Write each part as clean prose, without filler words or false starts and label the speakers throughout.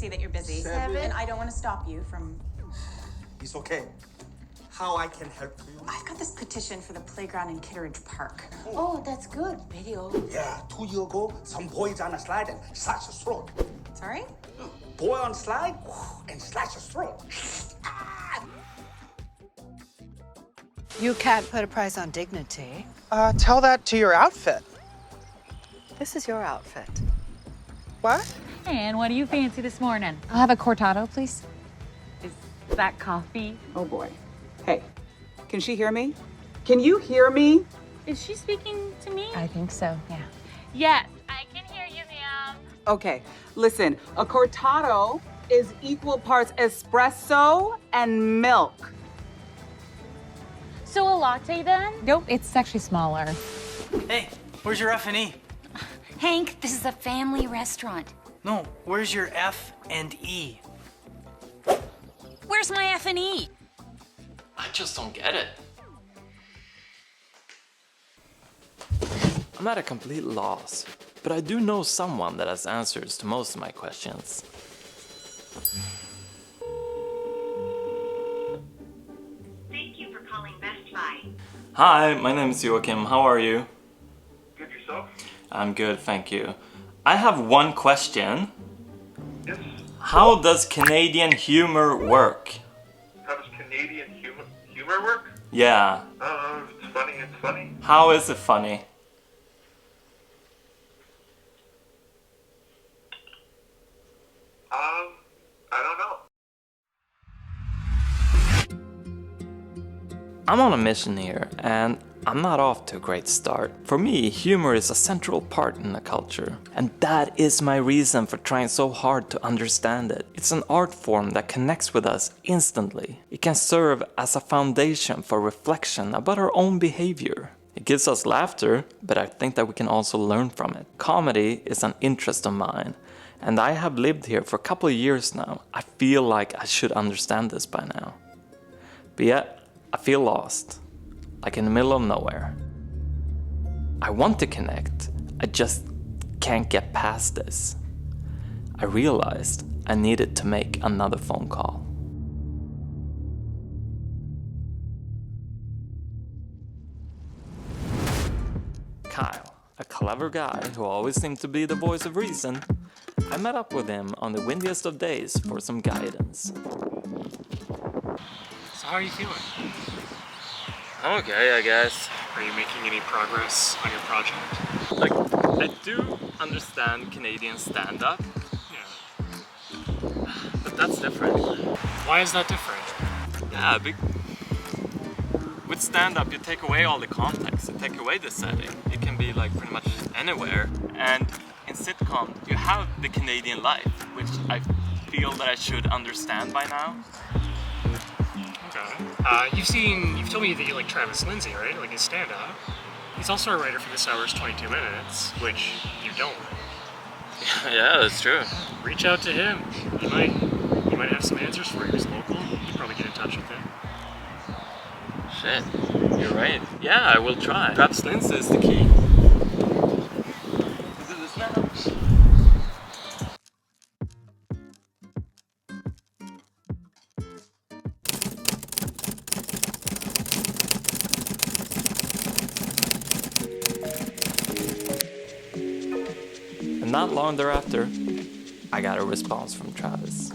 Speaker 1: see that you're busy.
Speaker 2: 7.
Speaker 1: And I don't want to stop you from...
Speaker 2: It's okay. How I can help you?
Speaker 1: I've got this petition for the playground in Kitteridge Park.
Speaker 3: Oh, that's good. Video.
Speaker 2: Yeah, 2 years ago, some boys on a slide and slash his throat.
Speaker 1: Sorry?
Speaker 2: Boy on slide and slash his throat.
Speaker 4: You can't put a price on dignity.
Speaker 5: Tell that to your outfit.
Speaker 4: This is your outfit.
Speaker 5: What?
Speaker 6: And what do you fancy this morning? I'll have a cortado, please. Is that coffee?
Speaker 7: Oh boy. Hey, can she hear me? Can you hear me?
Speaker 6: Is she speaking to me?
Speaker 4: I think so, yeah.
Speaker 6: Yes, I can hear you, ma'am.
Speaker 7: Okay, listen, a cortado is equal parts espresso and milk.
Speaker 6: So a latte then? Nope, it's actually smaller.
Speaker 8: Hey, where's your F and E?
Speaker 3: Hank, this is a family restaurant.
Speaker 8: No, where's your F and E?
Speaker 3: Where's my F and E?
Speaker 9: I just don't get it. I'm at a complete loss, but I do know someone that has answers to most of my questions.
Speaker 10: Thank you for calling Best Buy.
Speaker 9: Hi, my name is Joachim. How are you?
Speaker 11: Good, yourself?
Speaker 9: I'm good, thank you. I have one question.
Speaker 11: Yes.
Speaker 9: How does Canadian Humour work?
Speaker 11: How does Canadian humor work?
Speaker 9: Yeah.
Speaker 11: It's funny, it's funny.
Speaker 9: How is it funny?
Speaker 11: I don't know.
Speaker 9: I'm on a mission here, and I'm not off to a great start. For me, humor is a central part in the culture, and that is my reason for trying so hard to understand it. It's an art form that connects with us instantly. It can serve as a foundation for reflection about our own behavior. It gives us laughter, but I think that we can also learn from it. Comedy is an interest of mine, and I have lived here for a couple of years now. I feel like I should understand this by now. But yet, I feel lost, like in the middle of nowhere. I want to connect, I just can't get past this. I realized I needed to make another phone call. Kyle, a clever guy who always seemed to be the voice of reason. I met up with him on the windiest of days for some guidance.
Speaker 12: So how are you feeling?
Speaker 9: Okay, I guess.
Speaker 12: Are you making any progress on your project?
Speaker 9: Like, I do understand Canadian stand-up,
Speaker 12: Yeah.
Speaker 9: but that's different.
Speaker 12: Why is that different?
Speaker 9: Yeah, with stand-up you take away all the context, you take away the setting. It can be like pretty much anywhere. And in sitcom, you have the Canadian life, which I feel that I should understand by now.
Speaker 12: Okay. You've told me that you like Travis Lindsay, right? Like his stand-up. He's also a writer for This Hour's 22 Minutes, which you don't.
Speaker 9: Yeah, that's true.
Speaker 12: Reach out to him. He might have some answers for you. He's local. You can probably get in touch with him.
Speaker 9: Shit, you're right. Yeah, I will try. Travis Lindsay is the key. Is it this now? And not long thereafter, I got a response from Travis.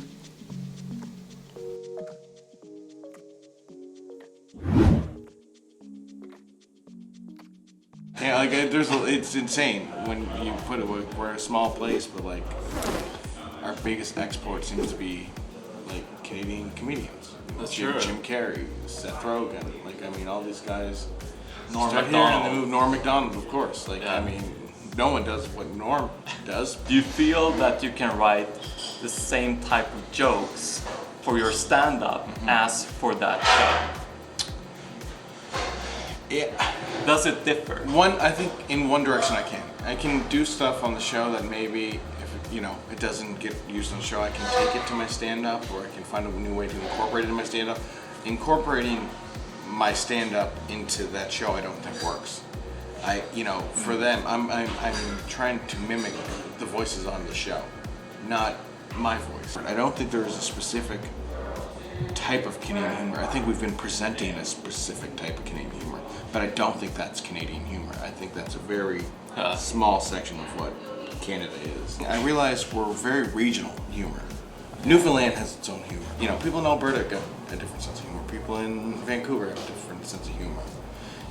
Speaker 13: Yeah, like it's insane when you put it. We're a small place, but like our biggest export seems to be like Canadian comedians.
Speaker 9: That's true.
Speaker 13: Jim Carrey, Seth Rogen, like I mean, all these guys.
Speaker 9: Norm
Speaker 13: start here and they move. Norm Macdonald, of course. Like
Speaker 9: Yeah.
Speaker 13: I mean, no one does what Norm does.
Speaker 9: Do you feel that you can write the same type of jokes for your stand-up as for that show?
Speaker 13: Yeah.
Speaker 9: Does it differ?
Speaker 13: I think in one direction I can do stuff on the show that maybe if it doesn't get used on the show, I can take it to my stand-up, or I can find a new way to incorporate it in my stand-up. Incorporating my stand-up into that show, I don't think works. For them, I'm trying to mimic the voices on the show, not my voice. I don't think there is a specific type of Canadian humor. I think we've been presenting a specific type of Canadian humor, but I don't think that's Canadian humor. I think that's a very small section of what Canada is. I realize we're very regional humor. Newfoundland has its own humor. You know, people in Alberta got a different sense of humor. People in Vancouver have a different sense of humor.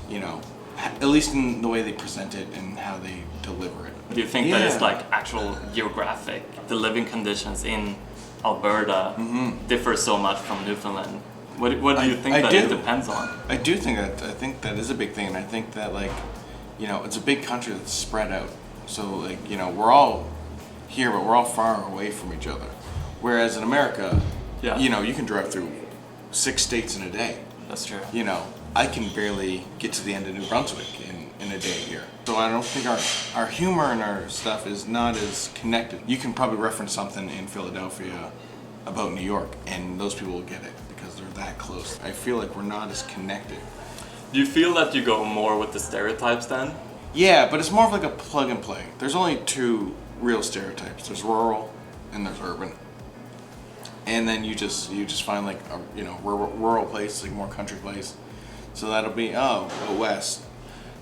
Speaker 13: You know, at least in the way they present it and how they deliver it.
Speaker 9: Do you think that it's like actual geographic? The living conditions in Alberta differ so much from Newfoundland. What do you think it depends on?
Speaker 13: I do think that. I think that is a big thing, and I think that, like, you know, it's a big country that's spread out. So, like, you know, we're all here, but we're all far away from each other. Whereas in America, you know, you can drive through 6 states in a day.
Speaker 9: That's true.
Speaker 13: You know, I can barely get to the end of New Brunswick in a day here. So I don't think our humor and our stuff is not as connected. You can probably reference something in Philadelphia about New York, and those people will get it because they're that close. I feel like we're not as connected.
Speaker 9: Do you feel that you go more with the stereotypes then?
Speaker 13: Yeah, but it's more of like a plug and play. There's only 2 real stereotypes. There's rural and there's urban. And then you just find like a, you know, rural place, like more country place. So that'll be go west.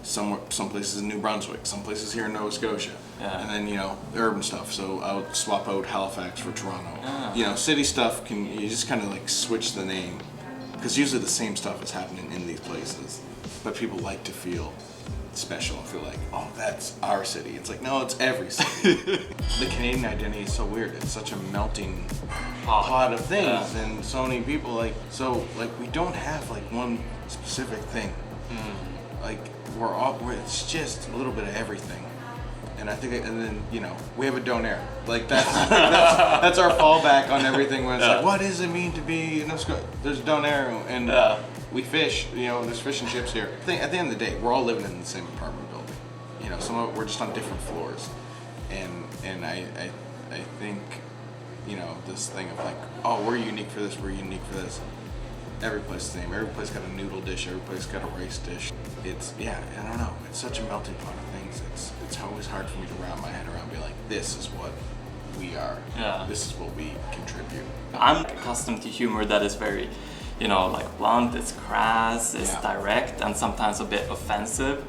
Speaker 13: Some places in New Brunswick, some places here in Nova Scotia.
Speaker 9: Yeah.
Speaker 13: And then, you know, the urban stuff. So I would swap out Halifax for Toronto. You know, city stuff you just kind of like switch the name, because usually the same stuff is happening in these places, but people like to feel special and feel like, oh, that's our city. It's like, no, it's every city. The Canadian identity is so weird. It's such a melting pot of things, and so many people like we don't have like one specific thing. Like it's just a little bit of everything. And I think, and then, you know, we have a donair. Like that's our fallback on everything. When it's like, what does it mean to be in Nova Scotia? There's a donair, and we fish. You know, there's fish and chips here. At the end of the day, we're all living in the same apartment building. You know, some of it, we're just on different floors. And I think, you know, this thing of like, oh, we're unique for this. We're unique for this. Every place is the same. Every place got a noodle dish. Every place got a rice dish. It's, I don't know. It's such a melting pot of things. It's always hard for me to wrap my head around and be like, this is what we are.
Speaker 9: Yeah.
Speaker 13: This is what we contribute.
Speaker 9: I'm accustomed to humor that is very, you know, like blunt, it's crass, it's direct, and sometimes a bit offensive.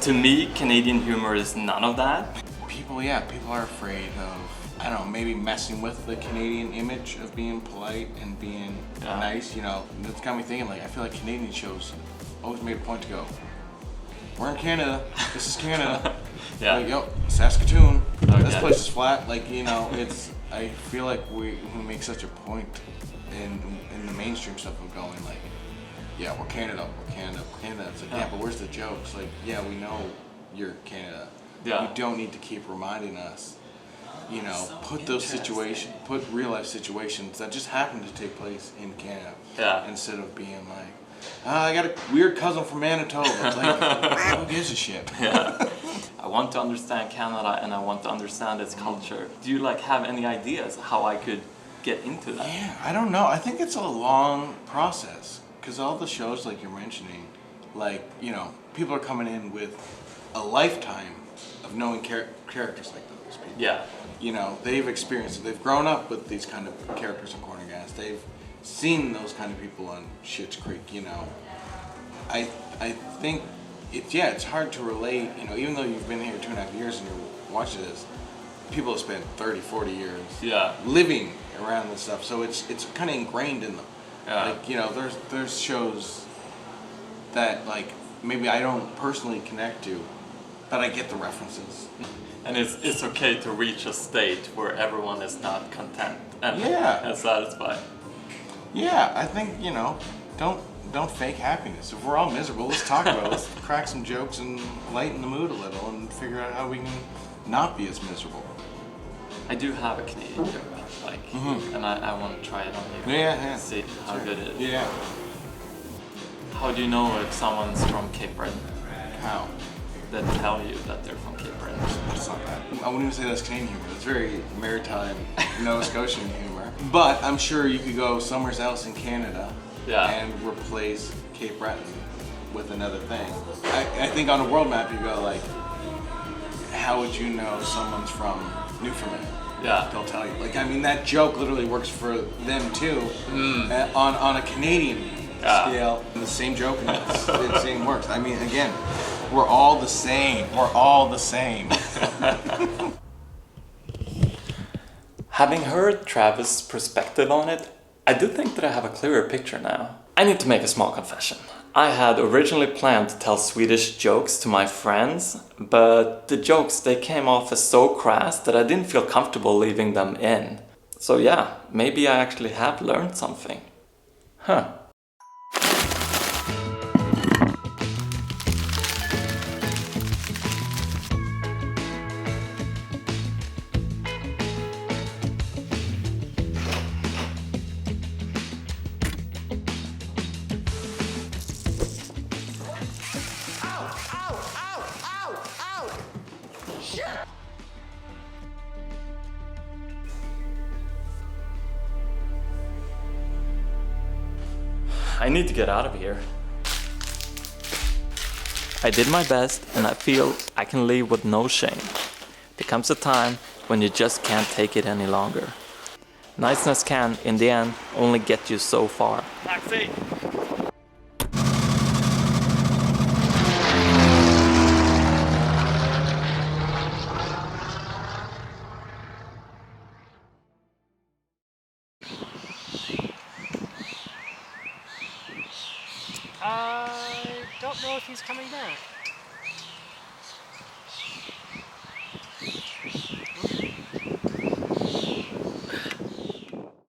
Speaker 9: To me, Canadian humor is none of that.
Speaker 13: People are afraid of, I don't know, maybe messing with the Canadian image of being polite and being nice, you know. That's got me thinking, like, I feel like Canadian shows always made a point to go, we're in Canada, this is Canada. Like, yo, Saskatoon, this place is flat. Like, you know, I feel like we make such a point in the mainstream stuff of going like, yeah, we're Canada. It's like, yeah, but where's the jokes? Like, yeah, we know you're Canada. You don't need to keep reminding us. You know, put real life situations that just happen to take place in Canada. Instead of being like, I got a weird cousin from Manitoba. It's like, who gives a shit?
Speaker 9: I want to understand Canada and I want to understand its culture. Do you like have any ideas how I could get into that?
Speaker 13: Yeah, I don't know. I think it's a long process, because all the shows like you're mentioning, like, you know, people are coming in with a lifetime of knowing characters like those people.
Speaker 9: Yeah.
Speaker 13: You know, they've experienced it. They've grown up with these kind of characters in Corner Gas. They've seen those kind of people on Schitt's Creek, you know. I think it's hard to relate, you know, even though you've been here 2.5 years and you're watching this, people have spent 30, 40 years living around this stuff, so it's kind of ingrained in them. Like, you know, there's shows that, like, maybe I don't personally connect to, but I get the references.
Speaker 9: And it's okay to reach a state where everyone is not content and satisfied.
Speaker 13: Yeah, I think, you know, don't fake happiness. If we're all miserable, let's talk about it. Let's crack some jokes and lighten the mood a little and figure out how we can not be as miserable.
Speaker 9: I do have a Canadian joke, like, and I want to try it on you. See how good it is.
Speaker 13: Yeah.
Speaker 9: How do you know if someone's from Cape Breton?
Speaker 13: How?
Speaker 9: That tell you that they're from Cape Breton.
Speaker 13: It's not that. I wouldn't even say that's Canadian humor. It's very maritime, Nova Scotian humor. But I'm sure you could go somewhere else in Canada and replace Cape Breton with another thing. I think on a world map you go like, how would you know someone's from Newfoundland? Yeah. They'll tell you. Like, I mean, that joke literally works for them too. On a Canadian scale, the same joke and the same works. I mean, again, we're all the same. We're all the same.
Speaker 9: Having heard Travis' perspective on it, I do think that I have a clearer picture now. I need to make a small confession. I had originally planned to tell Swedish jokes to my friends, but the jokes, they came off as so crass that I didn't feel comfortable leaving them in. So yeah, maybe I actually have learned something. Huh. I need to get out of here. I did my best and I feel I can leave with no shame. There comes a time when you just can't take it any longer. Niceness can, in the end, only get you so far. Taxi!
Speaker 12: I don't know if he's coming back.